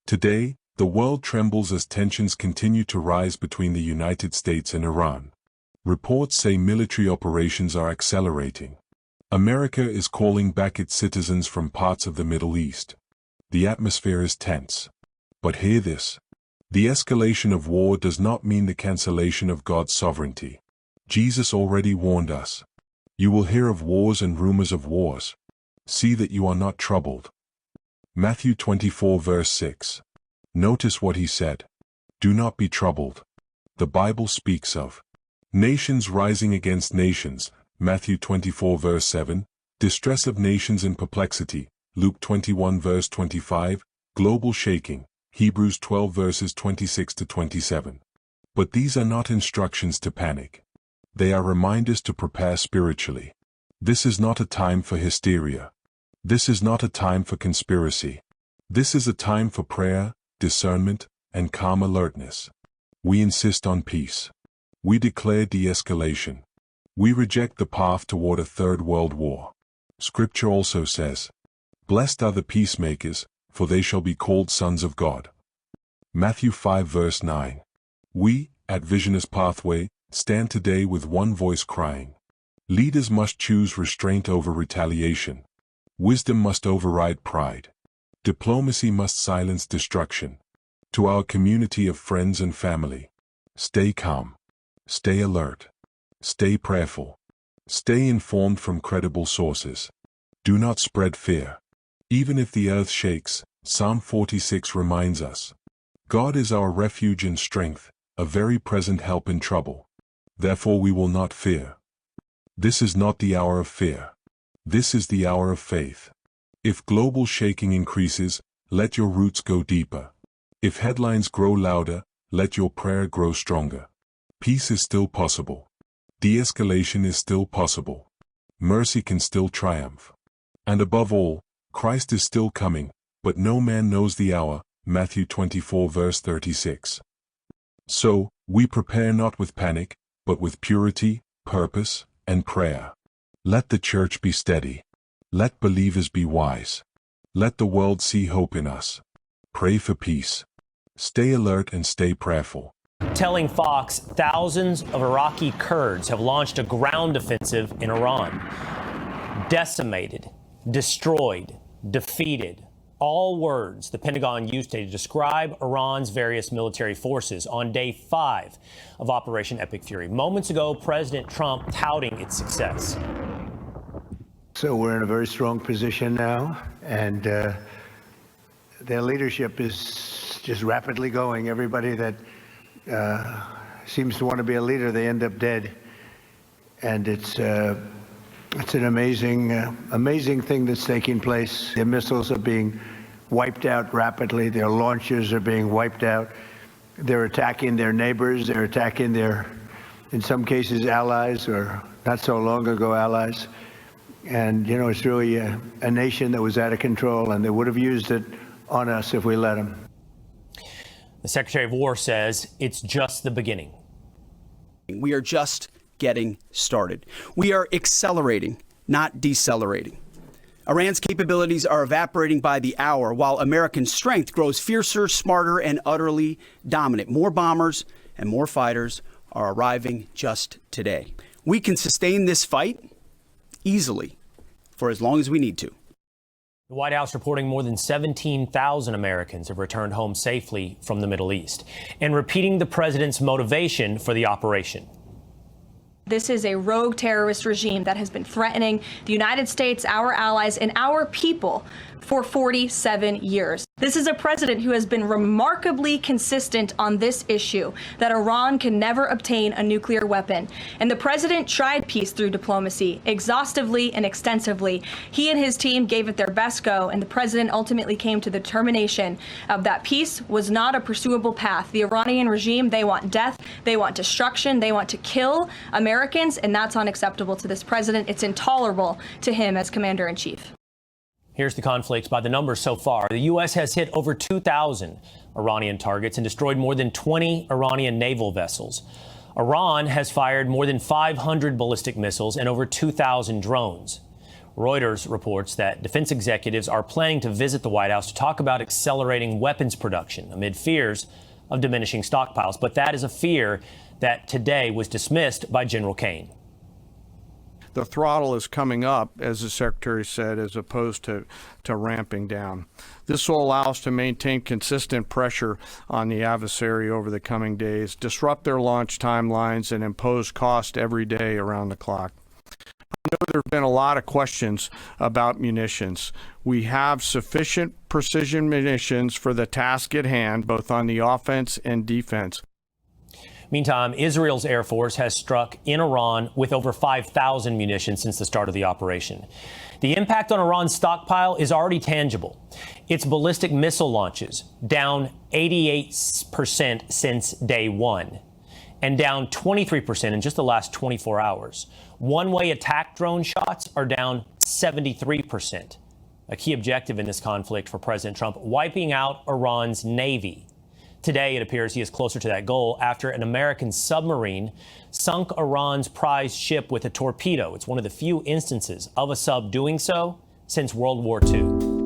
Today, the world trembles as tensions continue to rise between the United States and Iran. Reports say military operations are accelerating. America is calling back its citizens from parts of the Middle East. The atmosphere is tense. But hear this. The escalation of war does not mean the cancellation of God's sovereignty. Jesus already warned us. You will hear of wars and rumors of wars. See that you are not troubled. Matthew 24 verse 6. Notice what he said. Do not be troubled. The Bible speaks of nations rising against nations, Matthew 24 verse 7, distress of nations in perplexity, Luke 21 verse 25, global shaking, Hebrews 12 verses 26 to 27. But these are not instructions to panic. They are reminders to prepare spiritually. This is not a time for hysteria. This is not a time for conspiracy. This is a time for prayer, discernment, and calm alertness. We insist on peace. We declare de-escalation. We reject the path toward a third world war. Scripture also says, "Blessed are the peacemakers, for they shall be called sons of God." Matthew 5 verse 9. We, at Visioners Pathway, stand today with one voice crying. Leaders must choose restraint over retaliation. Wisdom must override pride. Diplomacy must silence destruction. To our community of friends and family, stay calm. Stay alert. Stay prayerful. Stay informed from credible sources. Do not spread fear. Even if the earth shakes, Psalm 46 reminds us, God is our refuge and strength, a very present help in trouble. Therefore we will not fear. This is not the hour of fear. This is the hour of faith. If global shaking increases, let your roots go deeper. If headlines grow louder, let your prayer grow stronger. Peace is still possible. De-escalation is still possible. Mercy can still triumph. And above all, Christ is still coming, but no man knows the hour, Matthew 24 verse 36. So, we prepare not with panic, but with purity, purpose, and prayer. Let the church be steady. Let believers be wise. Let the world see hope in us. Pray for peace. Stay alert and stay prayerful. Telling Fox thousands of Iraqi Kurds have launched a ground offensive in Iran. Decimated, destroyed, defeated. All words the Pentagon used to describe Iran's various military forces on day 5 of Operation Epic Fury. Moments ago, President Trump touting its success. So we're in a very strong position now, and their leadership is just rapidly going. Everybody that seems to want to be a leader, they end up dead. And it's an amazing thing that's taking place. Their missiles are being wiped out rapidly. Their launchers are being wiped out. They're attacking their neighbors. They're attacking their, in some cases, allies, or not so long ago allies. And, you know, it's really a nation that was out of control, and they would have used it on us if we let them. The Secretary of War says it's just the beginning. We are just getting started. We are accelerating, not decelerating. Iran's capabilities are evaporating by the hour, while American strength grows fiercer, smarter, and utterly dominant. More bombers and more fighters are arriving just today. We can sustain this fight easily for as long as we need to. The White House reporting more than 17,000 Americans have returned home safely from the Middle East and repeating the president's motivation for the operation. This is a rogue terrorist regime that has been threatening the United States, our allies, and our people for 47 years. This is a president who has been remarkably consistent on this issue, that Iran can never obtain a nuclear weapon. And the president tried peace through diplomacy, exhaustively and extensively. He and his team gave it their best go, and the president ultimately came to the determination of that peace was not a pursuable path. The Iranian regime, they want death, they want destruction, they want to kill Americans, and that's unacceptable to this president. It's intolerable to him as commander-in-chief. Here's the conflicts by the numbers so far. The U.S. has hit over 2,000 Iranian targets and destroyed more than 20 Iranian naval vessels. Iran has fired more than 500 ballistic missiles and over 2,000 drones. Reuters reports that defense executives are planning to visit the White House to talk about accelerating weapons production amid fears of diminishing stockpiles. But that is a fear that today was dismissed by General Kane. The throttle is coming up, as the Secretary said, as opposed to ramping down. This will allow us to maintain consistent pressure on the adversary over the coming days, disrupt their launch timelines, and impose cost every day around the clock. I know there have been a lot of questions about munitions. We have sufficient precision munitions for the task at hand, both on the offense and defense. Meantime, Israel's Air Force has struck in Iran with over 5,000 munitions since the start of the operation. The impact on Iran's stockpile is already tangible. Its ballistic missile launches down 88% since day one, and down 23% in just the last 24 hours. One-way attack drone shots are down 73%. A key objective in this conflict for President Trump, wiping out Iran's Navy. Today, it appears he is closer to that goal after an American submarine sunk Iran's prize ship with a torpedo. It's one of the few instances of a sub doing so since World War II.